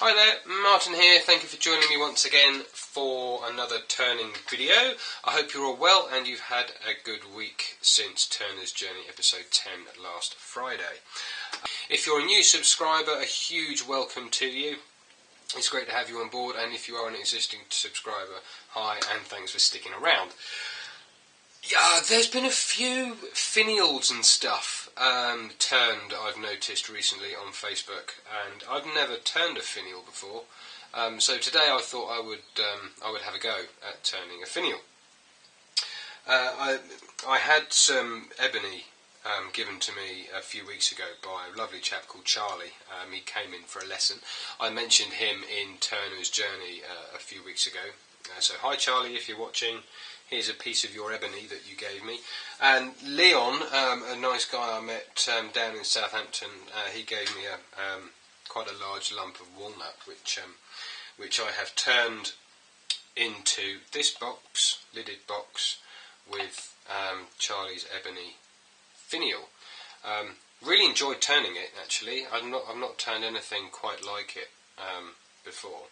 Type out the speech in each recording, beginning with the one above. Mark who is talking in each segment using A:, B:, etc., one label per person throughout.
A: Hi there, Martin here. Thank you for joining me once again for another turning video. I hope you're all well and you've had a good week since Turner's Journey episode 10 last Friday. If you're a new subscriber, a huge welcome to you. It's great to have you on board, and if you are an existing subscriber, hi and thanks for sticking around. Yeah, there's been a few finials and stuff turned, I've noticed recently on Facebook, and I've never turned a finial before. So today I thought I would have a go at turning a finial. I had some ebony given to me a few weeks ago by a lovely chap called Charlie. He came in for a lesson. I mentioned him in Turner's Journey a few weeks ago. So hi Charlie, if you're watching. Here's a piece of your ebony that you gave me. And Leon, a nice guy I met down in Southampton, he gave me quite a large lump of walnut, which I have turned into this box, lidded box, with Charlie's ebony finial. Really enjoyed turning it, actually. I've not turned anything quite like it before.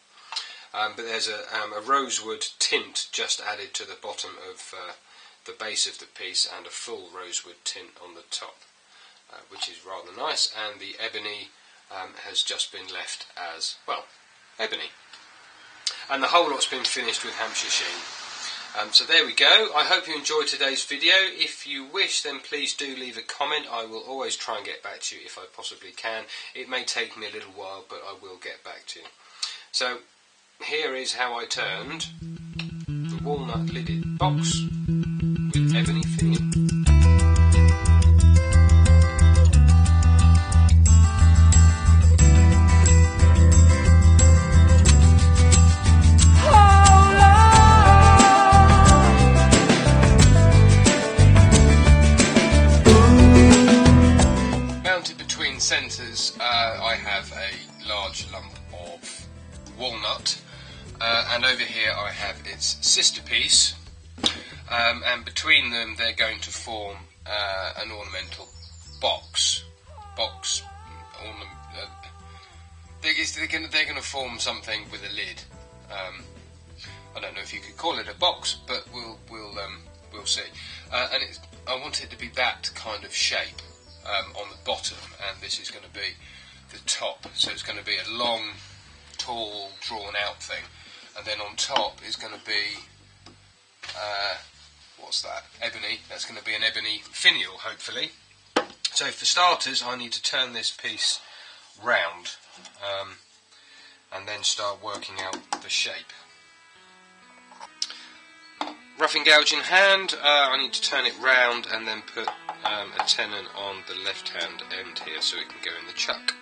A: But there's a rosewood tint just added to the bottom of the base of the piece, and a full rosewood tint on the top, which is rather nice, and the ebony has just been left as, well, ebony. And the whole lot's been finished with Hampshire sheen. So there we go. I hope you enjoyed today's video. If you wish, then please do leave a comment. I will always try and get back to you if I possibly can. It may take me a little while, but I will get back to you. So here is how I turned the walnut lidded box with ebony finial. Mounted between centres, I have a large lump of walnut. And over here I have its sister piece, and between them they're going to form an ornamental box. They're going to form something with a lid. I don't know if you could call it a box, but we'll see. And I want it to be that kind of shape on the bottom, and this is going to be the top. So it's going to be a long, tall, drawn-out thing. And then on top is going to be, what's that? Ebony. That's going to be an ebony finial, hopefully. So for starters, I need to turn this piece round, and then start working out the shape. Roughing gouge in hand, I need to turn it round and then put a tenon on the left-hand end here so it can go in the chuck.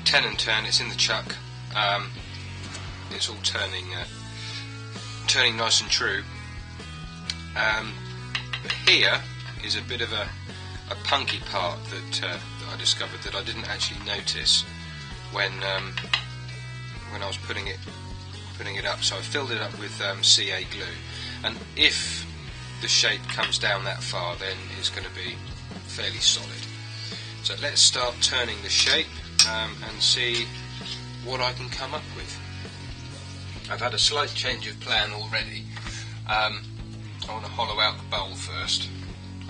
A: Tenon turn, it's in the chuck. It's all turning nice and true. But here is a bit of a punky part that I discovered that I didn't actually notice when I was putting it up. So I filled it up with CA glue, and if the shape comes down that far, then it's going to be fairly solid. So let's start turning the shape and see what I can come up with. I've had a slight change of plan already. I want to hollow out the bowl first.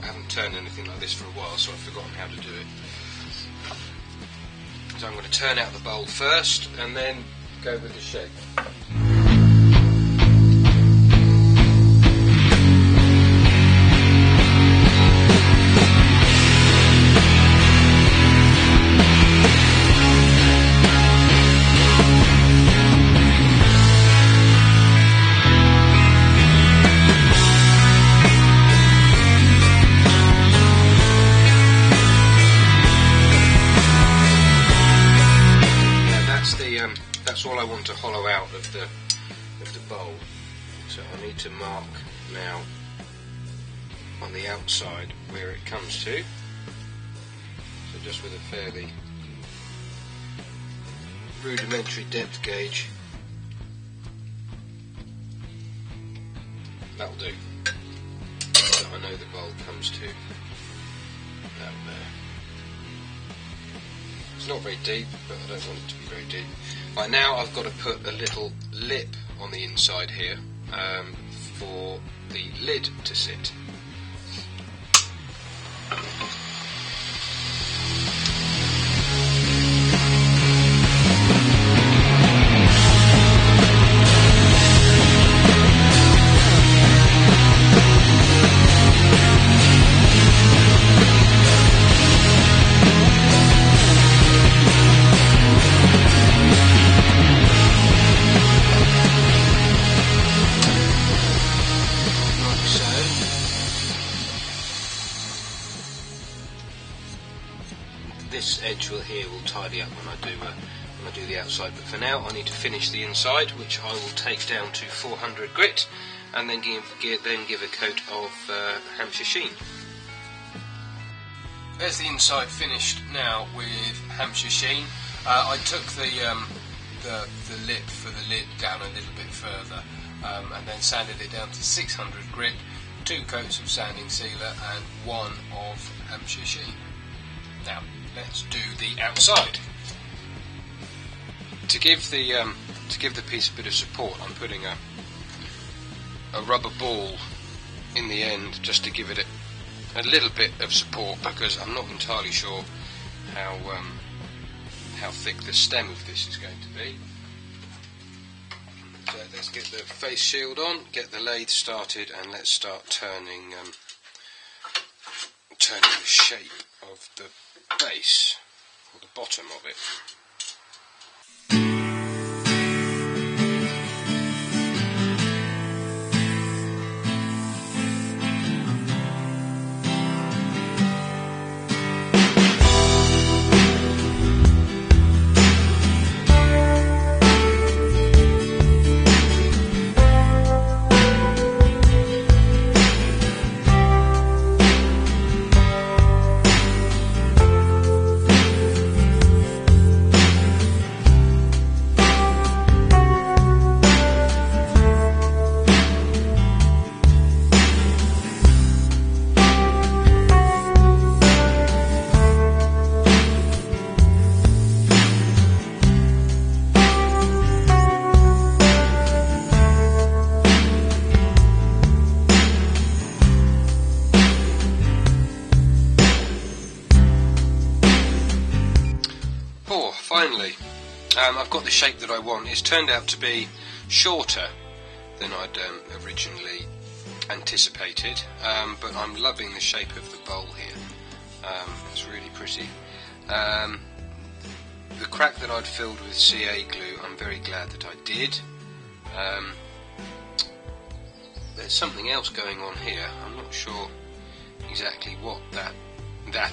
A: I haven't turned anything like this for a while, so I've forgotten how to do it. So I'm going to turn out the bowl first and then go with the shape. That's all I want to hollow out of the I need to mark now on the outside where it comes to, so just with a fairly rudimentary depth gauge, that'll do. So I know the bulb comes to that there. It's not very deep, but I don't want it to be very deep. Right, now I've got to put a little lip on the inside here for the lid to sit. This edge here will tidy up when I do the outside, but for now I need to finish the inside, which I will take down to 400 grit and then give a coat of Hampshire sheen. There's the inside finished now with Hampshire sheen. I took the lip for the lid down a little bit further and then sanded it down to 600 grit, 2 coats of sanding sealer and 1 of Hampshire sheen. Now let's do the outside. To give the piece a bit of support, I'm putting a rubber ball in the end just to give it a little bit of support, because I'm not entirely sure how thick the stem of this is going to be. So let's get the face shield on, get the lathe started, and let's start turning the shape of the base, or the bottom of it. Finally, I've got the shape that I want. It's turned out to be shorter than I'd originally anticipated, but I'm loving the shape of the bowl here. It's really pretty. The crack that I'd filled with CA glue, I'm very glad that I did. There's something else going on here. I'm not sure exactly what that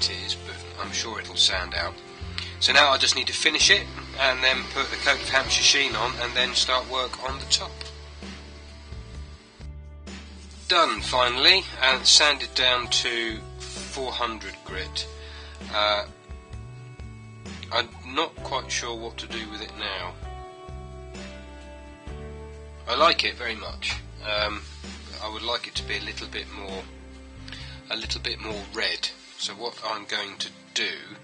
A: is, but I'm sure it'll sound out. So now I just need to finish it and then put the coat of Hampshire sheen on and then start work on the top. Done finally, and sanded down to 400 grit. I'm not quite sure what to do with it now. I like it very much. I would like it to be a little bit more red. So what I'm going to do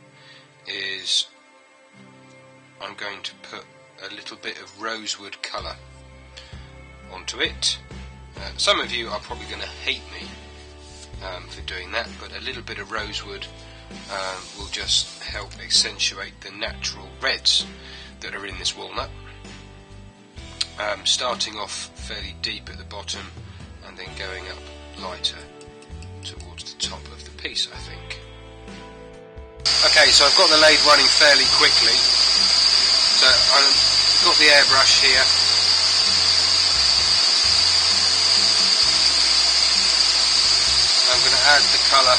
A: is I'm going to put a little bit of rosewood colour onto it. Some of you are probably going to hate me for doing that, but a little bit of rosewood will just help accentuate the natural reds that are in this walnut. Starting off fairly deep at the bottom and then going up lighter towards the top of the piece, I think. Okay, so I've got the lathe running fairly quickly. So I've got the airbrush here. I'm going to add the colour.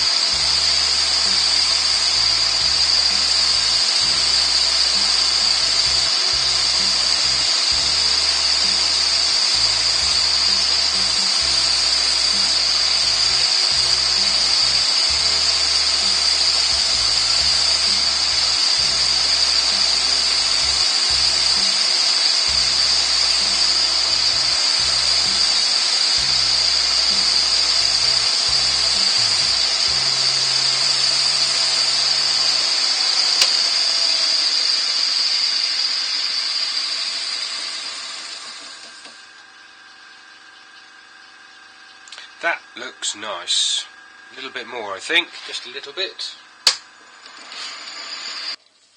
A: That looks nice. A little bit more, I think, just a little bit.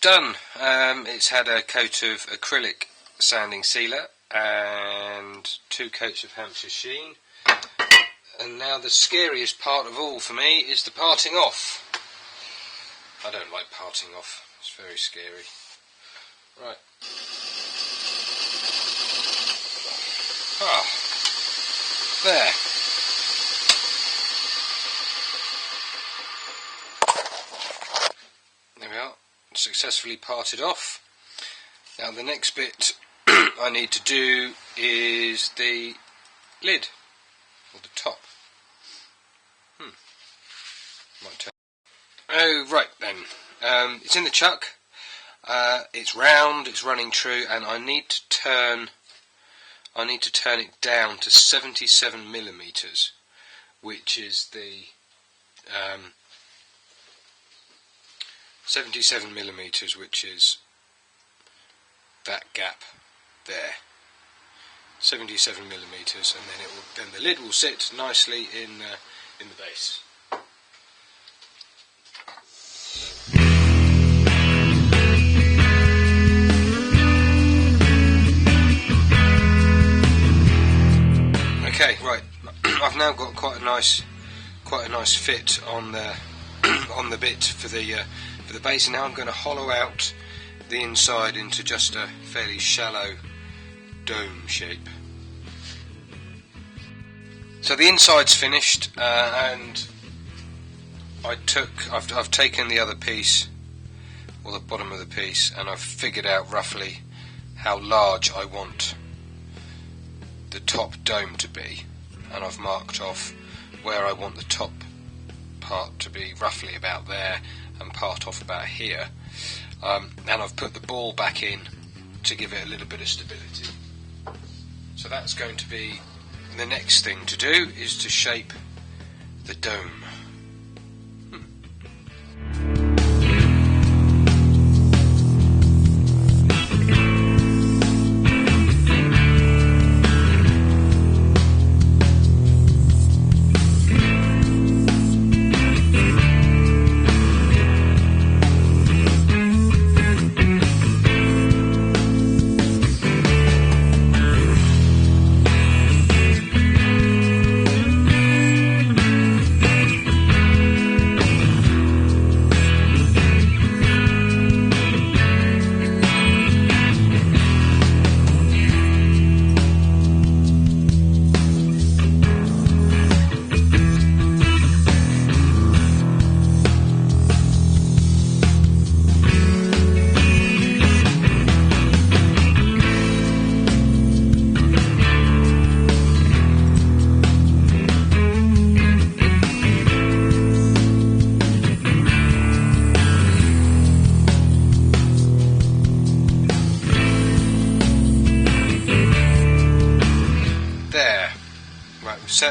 A: Done. It's had a coat of acrylic sanding sealer and 2 coats of Hampshire sheen. And now the scariest part of all for me is the parting off. I don't like parting off, it's very scary. Right. Ah, there. There we are, successfully parted off. Now the next bit I need to do is the lid, or the top. Might turn. Oh, right then. It's in the chuck. It's round, it's running true, and I need to turn it down to 77 millimeters, which is the 77 millimeters, which is that gap there. 77 millimeters, and then the lid will sit nicely in the base. Okay, right. I've now got quite a nice fit on the on the bit for the base, and now I'm going to hollow out the inside into just a fairly shallow dome shape. So the inside's finished, and I've taken the other piece, or the bottom of the piece, and I've figured out roughly how large I want the top dome to be, and I've marked off where I want the top part to be, roughly about there, and part off about here, and I've put the ball back in to give it a little bit of stability. So that's going to be the next thing to do, is to shape the dome.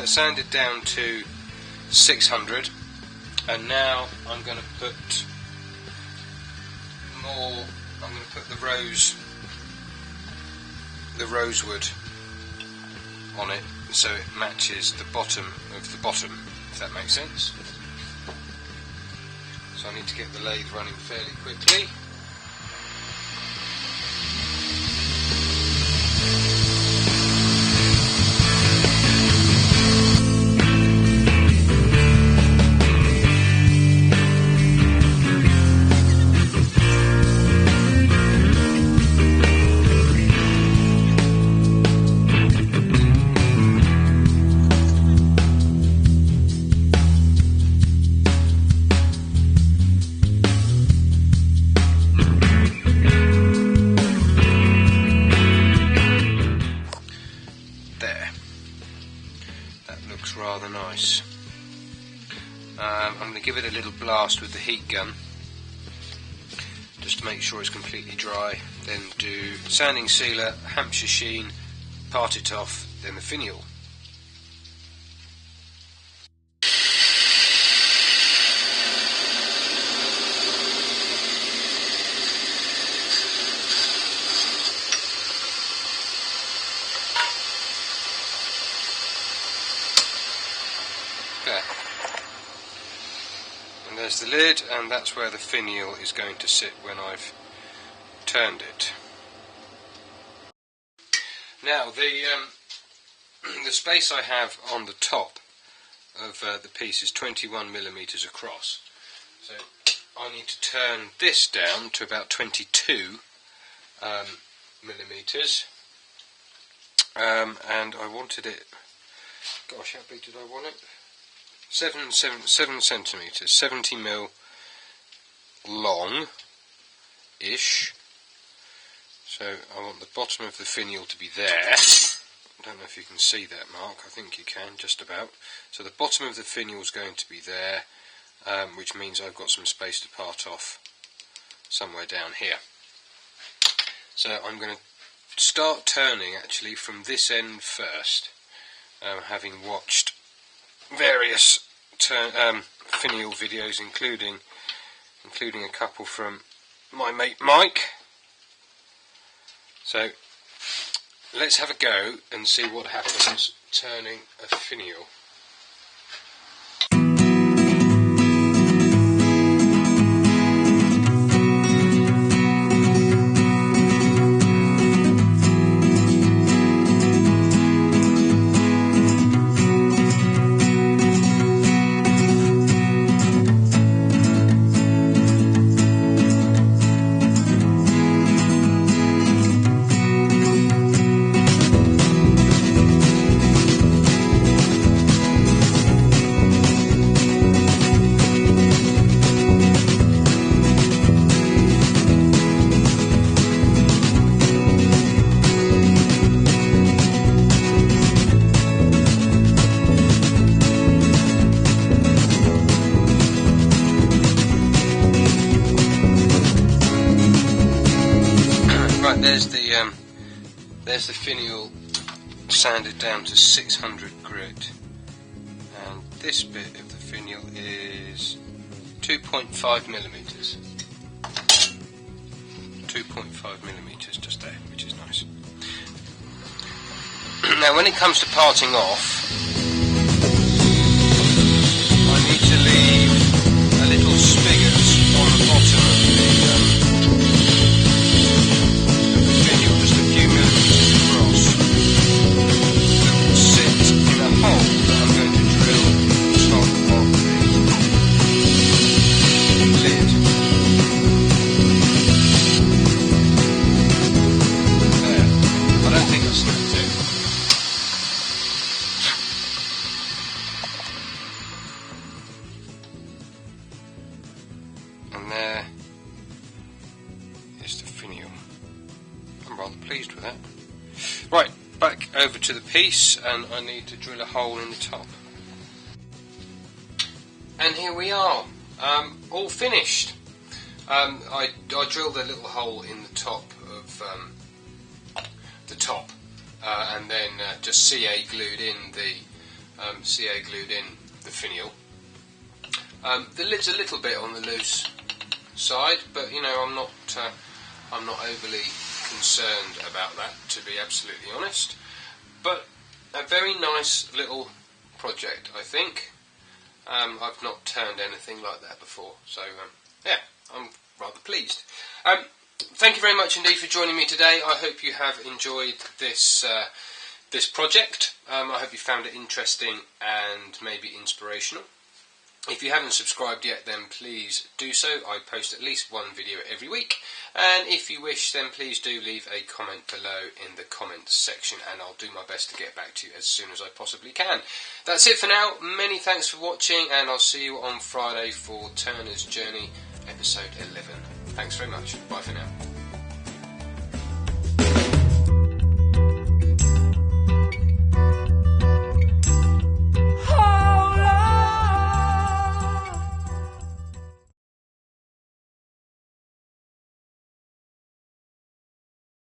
A: Sanded down to 600, and now I'm going to put more. I'm going to put the rosewood on it, so it matches the bottom of the bottom, if that makes sense. So I need to get the lathe running fairly quickly. Rather nice. I'm going to give it a little blast with the heat gun just to make sure it's completely dry, then do sanding sealer, Hampshire sheen, part it off, then the finial. there's the lid, and that's where the finial is going to sit when I've turned it. Now the space I have on the top of the piece is 21mm across, so I need to turn this down to about 22 millimeters, and I wanted it, gosh, how big did I want it? 7 centimeters, 70mm long ish. So I want the bottom of the finial to be there. I don't know if you can see that, Mark. I think you can, just about. So the bottom of the finial is going to be there, which means I've got some space to part off somewhere down here. So I'm going to start turning actually from this end first, having watched various finial videos, including a couple from my mate Mike. So let's have a go and see what happens turning a finial. There's the finial sanded down to 600 grit, and this bit of the finial is 2.5 millimeters. 2.5 millimeters just there, which is nice. Now when it comes to parting off, I need to leave a little spigot on the bottom of the finial, just a few millimeters across, that will sit in a hole that I'm going to drill the top of the lid. There. I don't think I've snapped it. And there is the finial. I'm rather pleased with that. Right, back over to the piece, and I need to drill a hole in the top. And here we are, all finished. I drilled a little hole in the top of and then just CA glued in the finial. The lid's a little bit on the loose side, but you know, I'm not overly concerned about that, to be absolutely honest. But a very nice little project, I think. I've not turned anything like that before, so yeah, I'm rather pleased. Thank you very much indeed for joining me today. I hope you have enjoyed this project. I hope you found it interesting and maybe inspirational. If you haven't subscribed yet, then please do so. I post at least one video every week, and if you wish, then please do leave a comment below in the comments section, and I'll do my best to get back to you as soon as I possibly can. That's it for now. Many thanks for watching, and I'll see you on Friday for Turner's Journey episode 11. Thanks very much. Bye for now.